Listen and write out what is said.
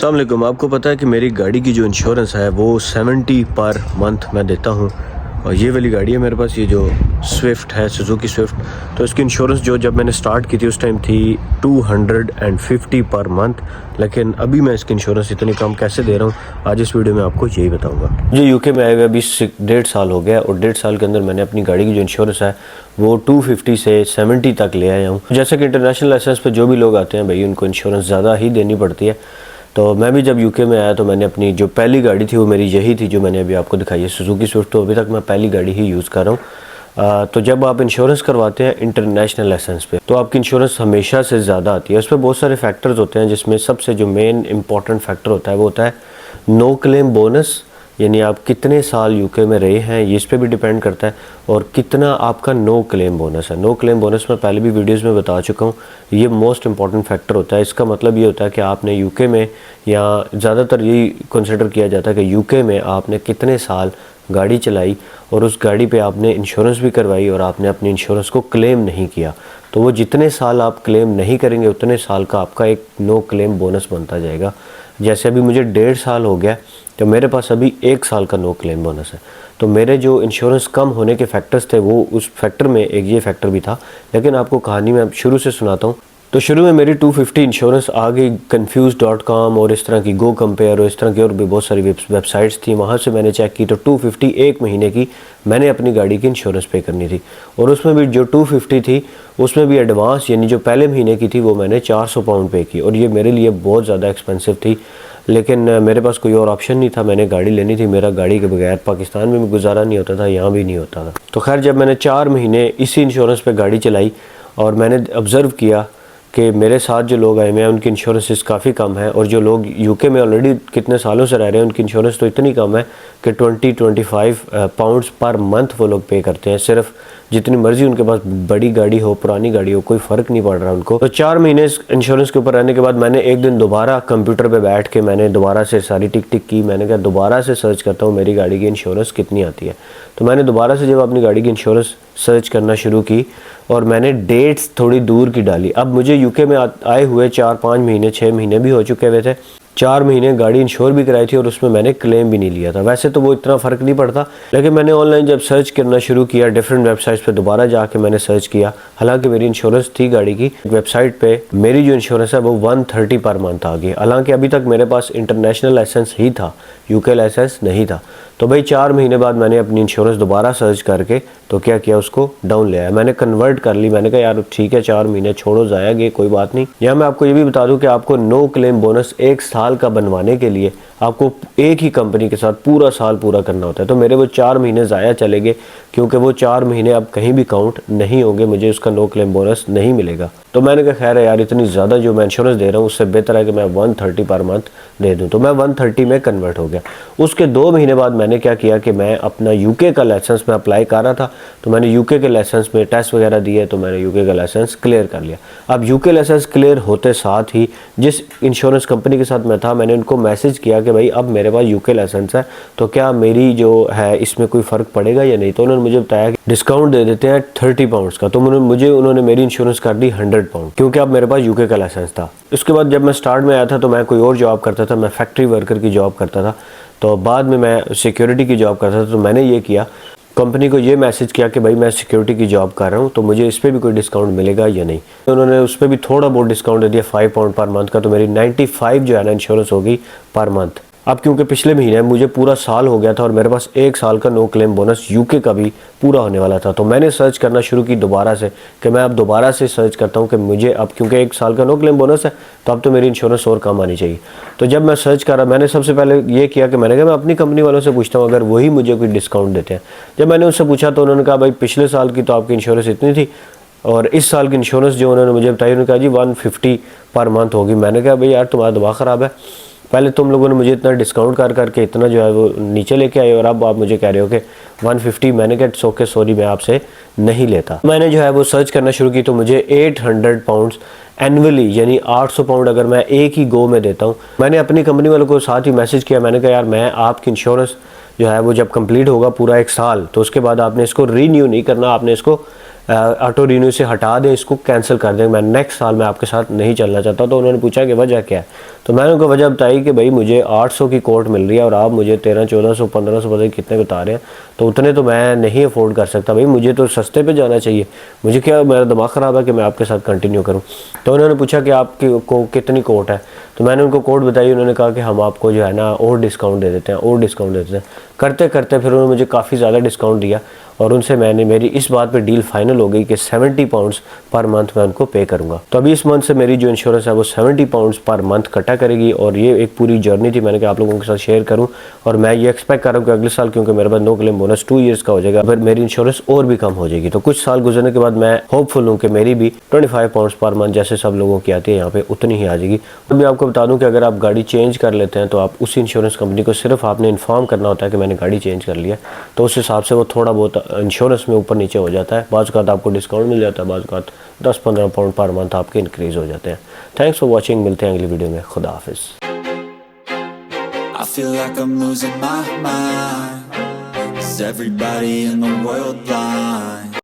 अस्सलाम वालेकुम। आपको पता है कि मेरी गाड़ी की जो इंश्योरेंस है वो 70 पर मंथ मैं देता हूँ। और ये वाली गाड़ी है मेरे पास, ये जो स्विफ्ट है, सुजुकी स्विफ्ट। तो इसकी इंश्योरेंस जो जब मैंने स्टार्ट की थी उस टाइम थी 250 पर मंथ। लेकिन अभी मैं इसकी इंश्योरेंस इतनी कम कैसे दे रहा हूँ, आज इस वीडियो में आपको यही बताऊँगा। मुझे यूके में आए हुए अभी 1.5 साल हो गया और 1.5 साल के अंदर मैंने अपनी गाड़ी की जो इंश्योरेंस है वो 250 से 70 तक ले आया हूँ। जैसे कि इंटरनेशनल लाइसेंस पे जो भी लोग आते हैं भाई, उनको इंश्योरेंस ज़्यादा ही देनी पड़ती है। तो मैं भी जब यूके में आया तो मैंने अपनी जो पहली गाड़ी थी वो मेरी यही थी जो मैंने अभी आपको दिखाई है, सुजुकी स्विफ्ट। तो अभी तक मैं पहली गाड़ी ही यूज़ कर रहा हूँ। तो जब आप इंश्योरेंस करवाते हैं इंटरनेशनल लाइसेंस पे तो आपकी इंश्योरेंस हमेशा से ज़्यादा आती है। उस पर बहुत सारे फैक्टर्स होते हैं, जिसमें सबसे जो मेन इंपॉर्टेंट फैक्टर होता है वो होता है नो क्लेम बोनस, यानी आप कितने साल यूके में रहे हैं ये इस पे भी डिपेंड करता है, और कितना आपका नो क्लेम बोनस है। नो क्लेम बोनस मैं पहले भी वीडियोस में बता चुका हूँ, ये मोस्ट इंपॉर्टेंट फैक्टर होता है। इसका मतलब ये होता है कि आपने यूके में, या ज़्यादातर यही कंसिडर किया जाता है कि यूके में आपने कितने साल गाड़ी चलाई और उस गाड़ी पे आपने इंश्योरेंस भी करवाई और आपने अपनी इंश्योरेंस को क्लेम नहीं किया। तो वो जितने साल आप क्लेम नहीं करेंगे उतने साल का आपका एक नो क्लेम बोनस बनता जाएगा। जैसे अभी मुझे 1.5 साल हो गया तो मेरे पास अभी 1 साल का नो क्लेम बोनस है। तो मेरे जो इंश्योरेंस कम होने के फैक्टर्स थे वो उस फैक्टर में एक ये फैक्टर भी था। लेकिन आपको कहानी मैं शुरू से सुनाता हूँ। तो शुरू में मेरी 250 इंश्योरेंस आ गई confused.com और इस तरह की गो कंपेयर और इस तरह की और भी बहुत सारी वेबसाइट्स थी, वहाँ से मैंने चेक की तो 250 एक महीने की मैंने अपनी गाड़ी की इंश्योरेंस पे करनी थी। और उसमें भी जो 250 थी उसमें भी एडवांस, यानी जो पहले महीने की थी वो मैंने 400 पाउंड पे की, और ये मेरे लिए बहुत ज़्यादा एक्सपेंसिव थी। लेकिन मेरे पास कोई और ऑप्शन नहीं था, मैंने गाड़ी लेनी थी। मेरा गाड़ी के बगैर पाकिस्तान में भी गुजारा नहीं होता था, यहाँ भी नहीं होता था। तो खैर जब मैंने 4 महीने इसी इंश्योरेंस पे गाड़ी चलाई और मैंने ऑब्ज़र्व किया कि मेरे साथ जो लोग आए हुए हैं उनकी इंश्योरेंसेस काफ़ी कम है, और जो लोग यूके में ऑलरेडी कितने सालों से रह रहे हैं उनकी इंश्योरेंस तो इतनी कम है कि 20-25 पाउंड्स पर मंथ वो लोग पे करते हैं। सिर्फ जितनी मर्जी उनके पास बड़ी गाड़ी हो, पुरानी गाड़ी हो, कोई फ़र्क नहीं पड़ रहा उनको। तो 4 महीने इंश्योरेंस के ऊपर रहने के बाद मैंने एक दिन दोबारा कंप्यूटर पे बैठ के मैंने दोबारा से सारी टिक टिक की। मैंने कहा दोबारा से सर्च करता हूँ मेरी गाड़ी की इंश्योरेंस कितनी आती है। तो मैंने दोबारा से जब अपनी गाड़ी की इंश्योरेंस सर्च करना शुरू की और मैंने डेट्स थोड़ी दूर की डाली। अब मुझे यूके में आए हुए 4-5 महीने 6 महीने भी हो चुके हुए थे। 4 महीने गाड़ी इंश्योर भी कराई थी और उसमें मैंने क्लेम भी नहीं लिया था। वैसे तो वो इतना फ़र्क नहीं पड़ता, लेकिन मैंने ऑनलाइन जब सर्च करना शुरू किया, डिफरेंट वेबसाइट्स पे दोबारा जाके मैंने सर्च किया। हालांकि मेरी इंश्योरेंस थी गाड़ी की, वेबसाइट पे मेरी जो इंश्योरेंस है वो 130 पर मंथ आ गई। हालांकि अभी तक मेरे पास इंटरनेशनल लाइसेंस ही था, यूके लाइसेंस नहीं था। तो भाई 4 महीने बाद मैंने अपनी इंश्योरेंस दोबारा सर्च करके तो क्या किया, उसको डाउन ले आया, मैंने कन्वर्ट कर ली। मैंने कहा यार ठीक है 4 महीने छोड़ो, जाया गए, कोई बात नहीं। यहाँ मैं आपको ये भी बता दूं कि आपको नो क्लेम बोनस 1 साल का बनवाने के लिए आपको एक ही कंपनी के साथ पूरा साल पूरा करना होता है। तो मेरे वो 4 महीने ज़ाया चले गए, क्योंकि वो 4 महीने अब कहीं भी काउंट नहीं होंगे, मुझे उसका नो क्लेम बोनस नहीं मिलेगा। तो मैंने कहा खैर है यार, इतनी ज़्यादा जो मैं इंश्योरेंस दे रहा हूँ उससे बेहतर है कि मैं 130 पर मंथ दे दूँ। तो मैं 130 में कन्वर्ट हो गया। उसके 2 महीने बाद मैंने क्या किया कि मैं अपना यूके का लाइसेंस में अप्लाई कर रहा था, तो मैंने यूके के लाइसेंस में टेस्ट वगैरह दिए, तो मैंने यूके का लाइसेंस क्लियर कर लिया। अब यूके लाइसेंस क्लियर होते साथ ही जिस इंश्योरेंस कंपनी के साथ मैं था, मैंने उनको मैसेज किया कि भाई अब मेरे पास यूके लाइसेंस है, तो क्या मेरी जो है इसमें कोई फ़र्क पड़ेगा या नहीं। तो उन्होंने मुझे बताया कि डिस्काउंट दे देते हैं 30 पाउंड्स का। तो उन्होंने मेरी इंश्योरेंस कर दी 100 पाउंड, क्योंकि अब मेरे पास यूके का लाइसेंस था। उसके बाद जब मैं स्टार्ट में आया था तो मैं कोई और जॉब करता था, मैं फैक्ट्री वर्कर की जॉब करता था। तो बाद में मैं सिक्योरिटी की जॉब करता था। तो मैंने ये किया, कंपनी को ये मैसेज किया कि भाई मैं सिक्योरिटी की जॉब कर रहा हूँ, तो मुझे इस पर भी कोई डिस्काउंट मिलेगा या नहीं। तो उन्होंने उस पर भी थोड़ा बहुत डिस्काउंट दे दिया, 5 पाउंड पर मंथ का। तो मेरी 95 जो है ना इंश्योरेंस होगी पर मंथ। अब क्योंकि पिछले महीने मुझे पूरा साल हो गया था और मेरे पास 1 साल का नो क्लेम बोनस यूके का भी पूरा होने वाला था, तो मैंने सर्च करना शुरू की दोबारा से कि मैं अब दोबारा से सर्च करता हूँ कि मुझे अब क्योंकि 1 साल का नो क्लेम बोनस है तो अब तो मेरी इंश्योरेंस और कम आनी चाहिए। तो जब मैं सर्च कर रहा, मैंने सबसे पहले ये किया कि मैंने कहा मैं अपनी कंपनी वालों से पूछता हूँ अगर वही मुझे कोई डिस्काउंट देते हैं। जब मैंने उनसे पूछा तो उन्होंने कहा भाई पिछले साल की तो आपकी इंश्योरेंस इतनी थी, और इस साल की इंश्योरेंस जो उन्होंने मुझे बताई, उन्होंने कहा जी 150 पर मंथ होगी। मैंने कहा भाई यार तुम्हारा दिमाग ख़राब है, पहले तुम लोगों ने मुझे इतना डिस्काउंट कर करके इतना जो है वो नीचे लेके आए, और अब आप मुझे कह रहे हो कि 150। मैंने कहा सॉरी मैं आपसे नहीं लेता। मैंने जो है वो सर्च करना शुरू की तो मुझे 800 पाउंड्स एनुअली, यानी 800 पाउंड अगर मैं एक ही गो में देता हूँ। मैंने अपनी कंपनी वालों को साथ ही मैसेज किया, मैंने कहा यार मैं आपकी इंश्योरेंस जो है वो जब कंप्लीट होगा पूरा 1 साल, तो उसके बाद आपने इसको रीन्यू नहीं करना, आपने इसको ऑटो रीन्यू से हटा दें, इसको कैंसिल कर दें, मैं नेक्स्ट साल में आपके साथ नहीं चलना चाहता। तो उन्होंने पूछा कि वजह क्या है, तो मैंने उनको वजह बताई कि भाई मुझे 800 की कोट मिल रही है और आप मुझे 1300-1400 1500 पता नहीं कितने बता रहे हैं, तो उतने तो मैं नहीं अफोर्ड कर सकता भाई, मुझे तो सस्ते पे जाना चाहिए, मुझे क्या मेरा दिमाग ख़राब है कि मैं आपके साथ कंटिन्यू करूं। तो उन्होंने पूछा कि आपकी को कितनी कोट है, तो मैंने उनको कोट बताई। उन्होंने कहा कि हम आपको जो है ना और डिस्काउंट दे देते हैं, और डिस्काउंट दे देते हैं। करते करते फिर उन्होंने मुझे काफ़ी ज़्यादा डिस्काउंट दिया और उनसे मैंने मेरी इस बात पे डील फाइनल हो गई कि 70 पाउंड्स पर मंथ मैं उनको पे करूँगा। तो अभी इस मंथ से मेरी जो इंश्योरेंस है वो 70 पाउंड्स पर मंथ कटा करेगी और ये एक पूरी जर्नी थी, मैंने कहा आप लोगों के साथ शेयर करूँ। और मैं ये एक्सपेक्ट कर रहा हूँ कि अगले साल, क्योंकि मेरे पास नो क्लेम बोनस 2 ईयर्स का हो जाएगा, फिर मेरी इंश्योरेंस और भी कम हो जाएगी। तो कुछ साल गुजरने के बाद मैं होपफुल हूँ कि मेरी भी 25 पाउंड्स पर मंथ जैसे सब लोगों की आती है यहाँ पे उतनी ही आ जाएगी। तो मैं आपको बता दूँ कि अगर आप गाड़ी चेंज कर लेते हैं तो आप उस इंश्योरेंस कंपनी को सिर्फ आपने इन्फॉर्म करना होता है कि मैंने गाड़ी चेंज कर लिया, तो उस हिसाब से वो थोड़ा बहुत इंश्योरेंस में ऊपर नीचे हो जाता है। बाज़ औक़ात आपको डिस्काउंट मिल जाता है, बाज़ औक़ात 10-15 पाउंड पर मंथ आपके इंक्रीज़ हो जाते हैं। थैंक्स फॉर वॉचिंग, मिलते हैं अगली वीडियो में, खुदा हाफिज़। I feel like I'm losing my mind. Is everybody in the world blind?